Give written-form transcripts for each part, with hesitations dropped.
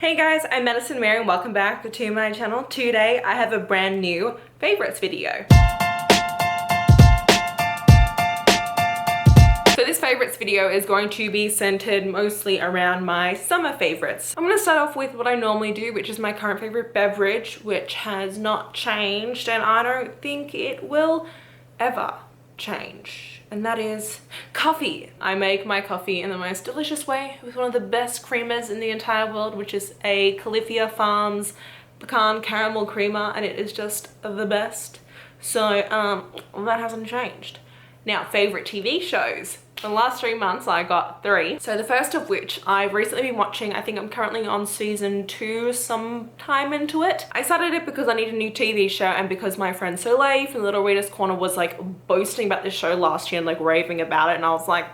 Hey guys, I'm Madison Mary and welcome back to my channel. Today I have a brand new favorites video. So this favorites video is going to be centered mostly around my summer favorites. I'm going to start off with what I normally do, which is my current favorite beverage, which has not changed and I don't think it will ever change. And that is coffee. I make my coffee in the most delicious way with one of the best creamers in the entire world, which is a Califia Farms pecan caramel creamer, and it is just the best. So that hasn't changed. Now, favorite TV shows. For the last 3 months I got 3. So the first of which I've recently been watching. I think I'm currently on season 2, some time into it. I started it because I need a new TV show and because my friend Soleil from Little Reader's Corner was like boasting about this show last year and like raving about it, and I was like,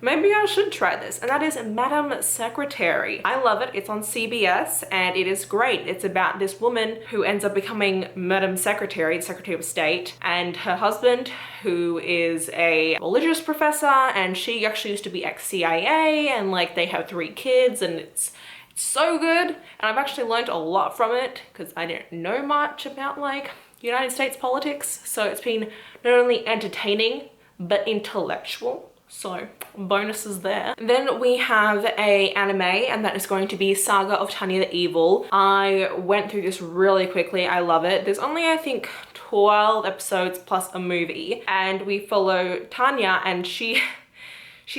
maybe I should try this. And that is Madam Secretary. I love it. It's on CBS and it is great. It's about this woman who ends up becoming Madam Secretary, the Secretary of State, and her husband, who is a religious professor, and she actually used to be ex-CIA, and like they have 3 kids, and it's so good. And I've actually learned a lot from it because I didn't know much about like United States politics. So it's been not only entertaining but intellectual. So bonuses there. Then we have a anime, and that is going to be Saga of Tanya the Evil. I went through this really quickly. I love it. There's only I think 12 episodes plus a movie, and we follow Tanya, and she's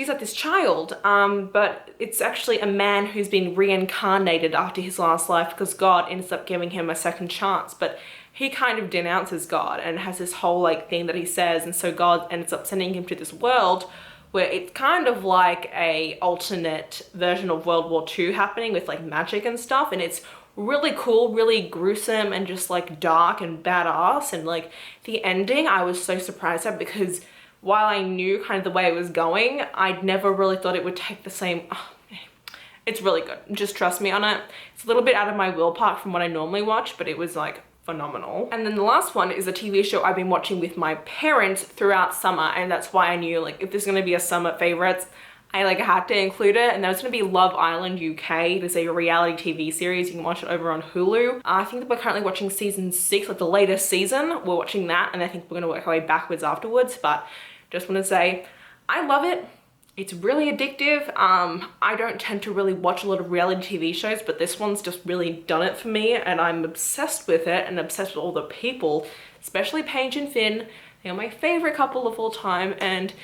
like this child, but it's actually a man who's been reincarnated after his last life because God ends up giving him a second chance, but he kind of denounces God and has this whole like thing that he says, and so God ends up sending him to this world where it's kind of like a alternate version of World War II happening with like magic and stuff, and it's really cool, really gruesome, and just like dark and badass. And like the ending I was so surprised at, because while I knew kind of the way it was going, I'd never really thought it would take the same. It's really good, just trust me on it. It's a little bit out of my wheelhouse from what I normally watch, but it was like phenomenal. And then the last one is a TV show I've been watching with my parents throughout summer, and that's why I knew like if there's gonna be a summer favorites, I like had to include it, and that was gonna be Love Island UK. It is a reality TV series. You can watch it over on Hulu. I think that we're currently watching season 6, like the latest season. We're watching that, and I think we're gonna work our way backwards afterwards, but just want to say I love it. It's really addictive. I don't tend to really watch a lot of reality TV shows, but this one's just really done it for me, and I'm obsessed with it and obsessed with all the people, especially Paige and Finn. They are my favorite couple of all time. And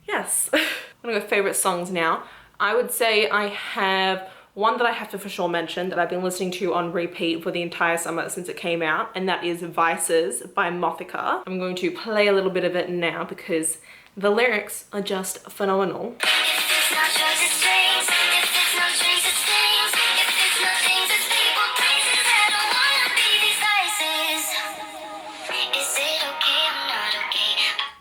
yes, I'm gonna go favorite songs now. I would say I have one that I have to for sure mention that I've been listening to on repeat for the entire summer since it came out, and that is Vices by MOTHICA. I'm going to play a little bit of it now because the lyrics are just phenomenal.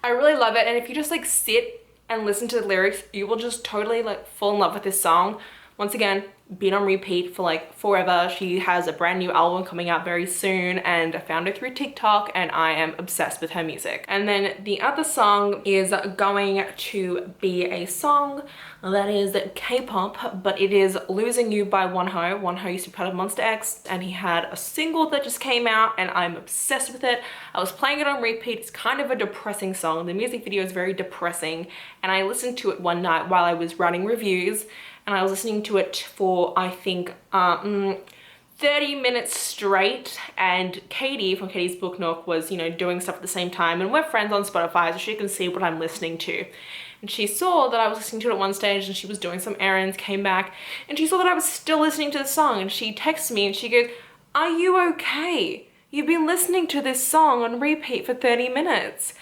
I really love it, and if you just like sit and listen to the lyrics, you will just totally like fall in love with this song. Once again, been on repeat for like forever. She has a brand new album coming out very soon, and I found her through TikTok, and I am obsessed with her music. And then the other song is going to be a song that is K-pop, but it is Losing You by WONHO. WONHO used to be part of Monster X, and he had a single that just came out, and I'm obsessed with it. I was playing it on repeat. It's kind of a depressing song. The music video is very depressing, and I listened to it one night while I was writing reviews, and I was listening to it for I think 30 minutes straight, and Katie from Katie's Book Nook was, you know, doing stuff at the same time, and we're friends on Spotify so she can see what I'm listening to. And she saw that I was listening to it at one stage, and she was doing some errands, came back, and she saw that I was still listening to the song, and she texted me and she goes, "Are you okay? You've been listening to this song on repeat for 30 minutes.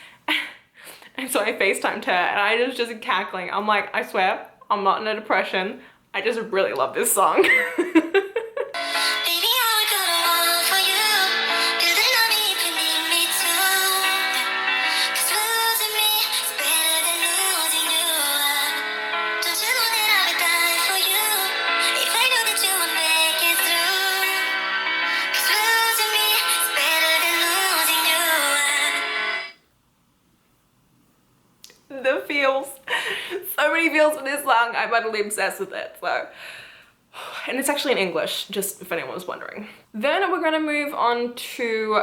And so I FaceTimed her, and I was just cackling. I'm like, I swear, I'm not in a depression. I just really love this song. The feels. So many feels for this song. I'm utterly obsessed with it. So And it's actually in English, just if anyone was wondering. Then we're gonna move on to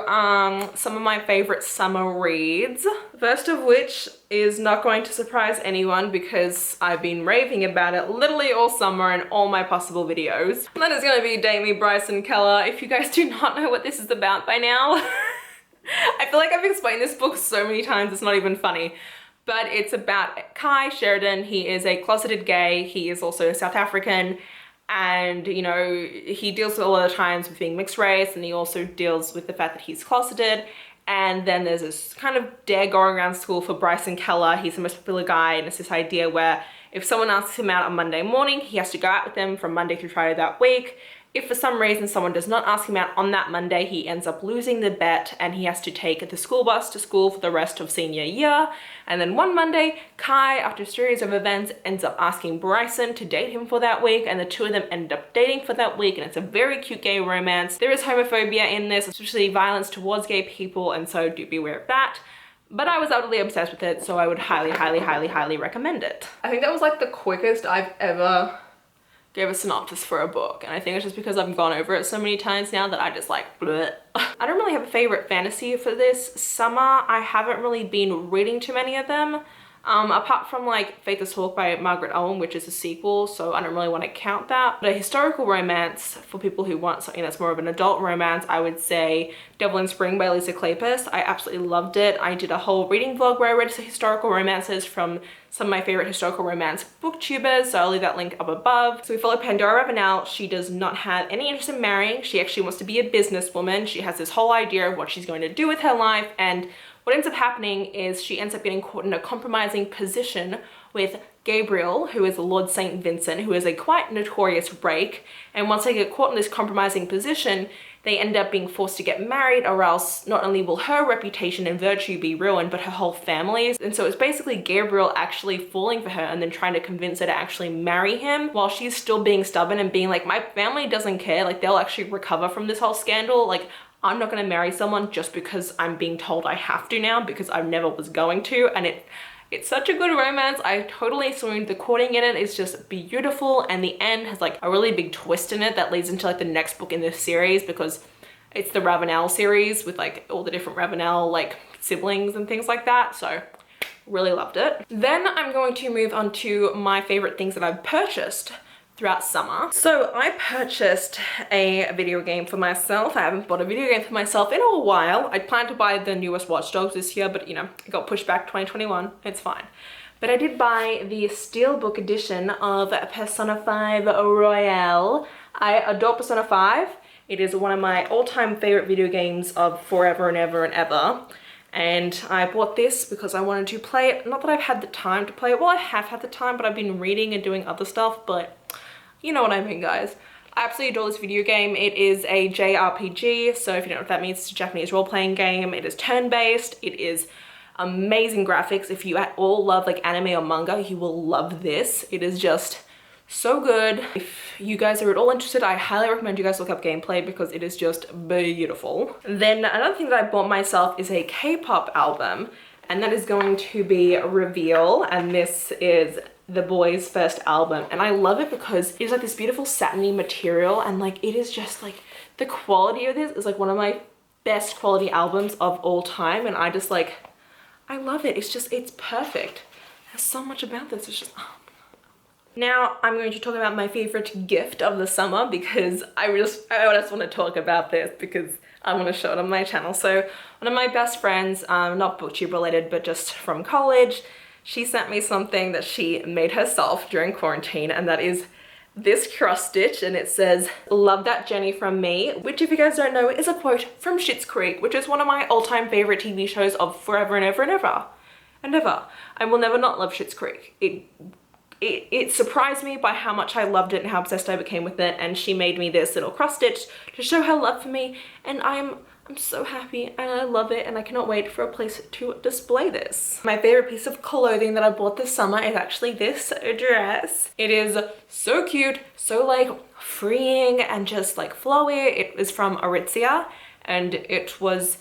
some of my favorite summer reads. First of which is not going to surprise anyone because I've been raving about it literally all summer in all my possible videos. And that is gonna be Date Me Bryson Keller. If you guys do not know what this is about by now, I feel like I've explained this book so many times, it's not even funny. But it's about Kai Sheridan. He is a closeted gay. He is also South African. And, you know, he deals with a lot of times with being mixed race, and he also deals with the fact that he's closeted. And then there's this kind of dare going around school for Bryson Keller. He's the most popular guy, and it's this idea where if someone asks him out on Monday morning, he has to go out with them from Monday through Friday that week. If for some reason someone does not ask him out on that Monday, he ends up losing the bet and he has to take the school bus to school for the rest of senior year. And then one Monday, Kai, after a series of events, ends up asking Bryson to date him for that week, and the two of them end up dating for that week, and it's a very cute gay romance. There is homophobia in this, especially violence towards gay people, and so do be aware of that. But I was utterly obsessed with it, so I would highly, highly, highly, highly recommend it. I think that was like the quickest I've ever gave a synopsis for a book, and I think it's just because I've gone over it so many times now that I just like bleh. I don't really have a favorite fantasy for this summer. I haven't really been reading too many of them, apart from like Faith is Hawk by Margaret Owen, which is a sequel, so I don't really want to count that. But a historical romance, for people who want something that's more of an adult romance, I would say Devil in Spring by liko. I absolutely loved it. I did a whole reading vlog where I read historical romances from some of my favorite historical romance booktubers, so I'll leave that link up above. So we follow Pandora Ravenel. She does not have any interest in marrying. She actually wants to be a businesswoman. She has this whole idea of what she's going to do with her life, and what ends up happening is she ends up getting caught in a compromising position with Gabriel, who is Lord St. Vincent, who is a quite notorious rake. And once they get caught in this compromising position, they end up being forced to get married, or else not only will her reputation and virtue be ruined, but her whole family's. And so it's basically Gabriel actually falling for her and then trying to convince her to actually marry him, while she's still being stubborn and being like, my family doesn't care, like they'll actually recover from this whole scandal. Like, I'm not gonna marry someone just because I'm being told I have to now, because I never was going to. And it's such a good romance. I totally swooned. The courting in it is just beautiful, and the end has like a really big twist in it that leads into like the next book in this series, because it's the Ravenel series with like all the different Ravenel like siblings and things like that. So really loved it. Then I'm going to move on to my favorite things that I've purchased throughout summer. So I purchased a video game for myself. I haven't bought a video game for myself in a while. I planned to buy the newest Watch Dogs this year, but you know, it got pushed back 2021. It's fine. But I did buy the Steelbook edition of Persona 5 Royale. I adore Persona 5. It is one of my all-time favorite video games of forever and ever and ever. And I bought this because I wanted to play it. Not that I've had the time to play it. Well, I have had the time, but I've been reading and doing other stuff, but you know what I mean, guys. I absolutely adore this video game. It is a JRPG, so if you don't know what that means, it's a Japanese role-playing game. It is turn-based. It is amazing graphics. If you at all love like anime or manga, you will love this. It is just so good. If you guys are at all interested, I highly recommend you guys look up gameplay because it is just beautiful. Then another thing that I bought myself is a K-pop album, and that is going to be Reveal, and this is the boys' first album. And I love it because it's like this beautiful satiny material, and like it is just like the quality of this is like one of my best quality albums of all time, and I just like, I love it. It's just, it's perfect. There's so much about this. It's just, oh. Now I'm going to talk about my favorite gift of the summer, because I just want to talk about this because I want to show it on my channel. So one of my best friends, not booktube related, but just from college, she sent me something that she made herself during quarantine, and that is this cross stitch, and it says, "Love that Jenny from me," which, if you guys don't know, is a quote from Schitt's Creek, which is one of my all-time favorite TV shows of forever and ever and ever and ever. I will never not love Schitt's Creek. It surprised me by how much I loved it and how obsessed I became with it, and she made me this little cross stitch to show her love for me, and I'm so happy and I love it, and I cannot wait for a place to display this. My favorite piece of clothing that I bought this summer is actually this dress. It is so cute, so like freeing and just like flowy. It is from Aritzia, and it was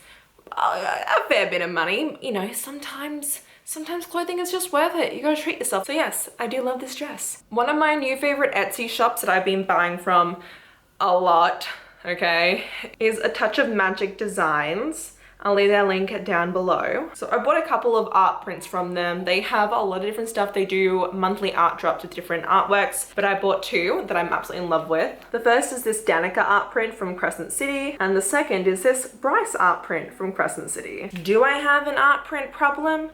a fair bit of money. You know, sometimes sometimes clothing is just worth it. You gotta treat yourself. So yes, I do love this dress. One of my new favorite Etsy shops that I've been buying from a lot, okay, is A Touch of Magic Designs. I'll leave their link down below. So I bought a couple of art prints from them. They have a lot of different stuff. They do monthly art drops with different artworks, but I bought two that I'm absolutely in love with. The first is this Danica art print from Crescent City, and the second is this Bryce art print from Crescent City. Do I have an art print problem?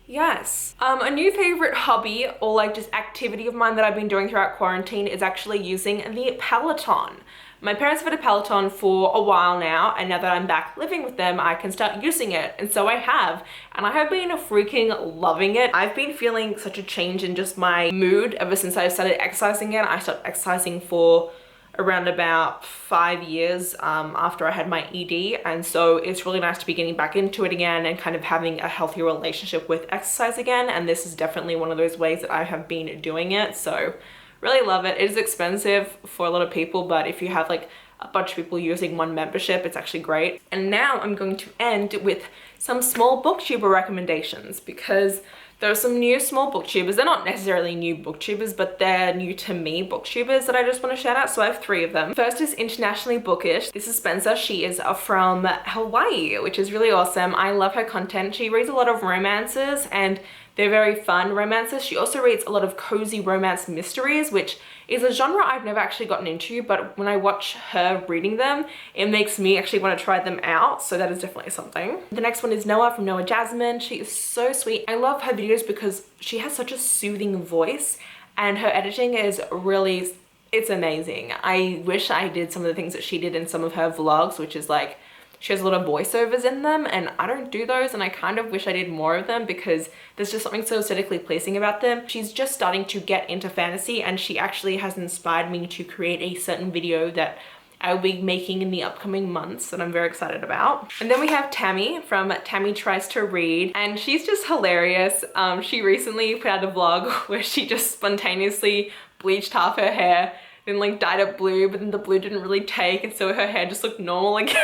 Yes. A new favorite hobby or like just activity of mine that I've been doing throughout quarantine is actually using the Peloton. My parents have had a Peloton for a while now, and now that I'm back living with them, I can start using it. And so I have, and I have been freaking loving it. I've been feeling such a change in just my mood ever since I started exercising again. I started exercising for around about 5 years after I had my ED, and so it's really nice to be getting back into it again and kind of having a healthy relationship with exercise again, and this is definitely one of those ways that I have been doing it. So really love it. It is expensive for a lot of people, but if you have like a bunch of people using one membership, it's actually great. And now I'm going to end with some small booktuber recommendations, because there are some new small booktubers. They're not necessarily new booktubers, but they're new to me booktubers that I just want to shout out. So I have 3 of them. First is Internationally Bookish. This is Spencer. She is from Hawaii, which is really awesome. I love her content. She reads a lot of romances, and they're very fun romances. She also reads a lot of cozy romance mysteries, which is a genre I've never actually gotten into, but when I watch her reading them, it makes me actually want to try them out. So that is definitely something. The next one is Noah from Noah Jasmine. She is so sweet. I love her videos because she has such a soothing voice, and her editing is really, it's amazing. I wish I did some of the things that she did in some of her vlogs, which is like, she has a lot of voiceovers in them, and I don't do those, and I kind of wish I did more of them because there's just something so aesthetically pleasing about them. She's just starting to get into fantasy, and she actually has inspired me to create a certain video that I'll be making in the upcoming months that I'm very excited about. And then we have Tammy from Tammy Tries to Read, and she's just hilarious. She recently put out a vlog where she just spontaneously bleached half her hair, then like dyed it blue, but then the blue didn't really take, and so her hair just looked normal again.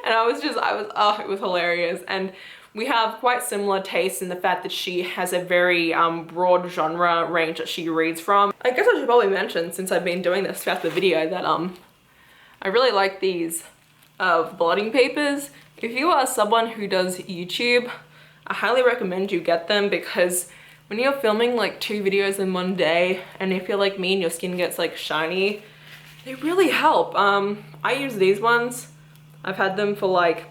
And it was hilarious. And we have quite similar tastes in the fact that she has a very broad genre range that she reads from. I guess I should probably mention, since I've been doing this throughout the video, that I really like these blotting papers. If you are someone who does YouTube, I highly recommend you get them, because when you're filming like 2 videos in one day, and if you're like me and your skin gets like shiny, they really help. I use these ones. I've had them for like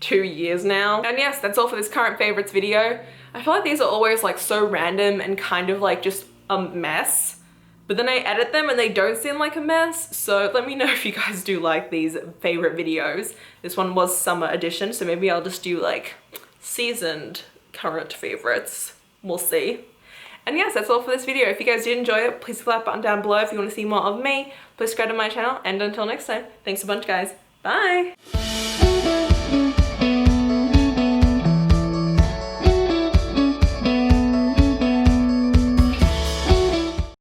2 years now. And yes, that's all for this current favorites video. I feel like these are always like so random and kind of like just a mess, but then I edit them and they don't seem like a mess. So let me know if you guys do like these favorite videos. This one was summer edition, so maybe I'll just do like seasoned current favorites. We'll see. And yes, that's all for this video. If you guys did enjoy it, please hit the like button down below. If you want to see more of me, please subscribe to my channel. And until next time, thanks a bunch, guys. Bye!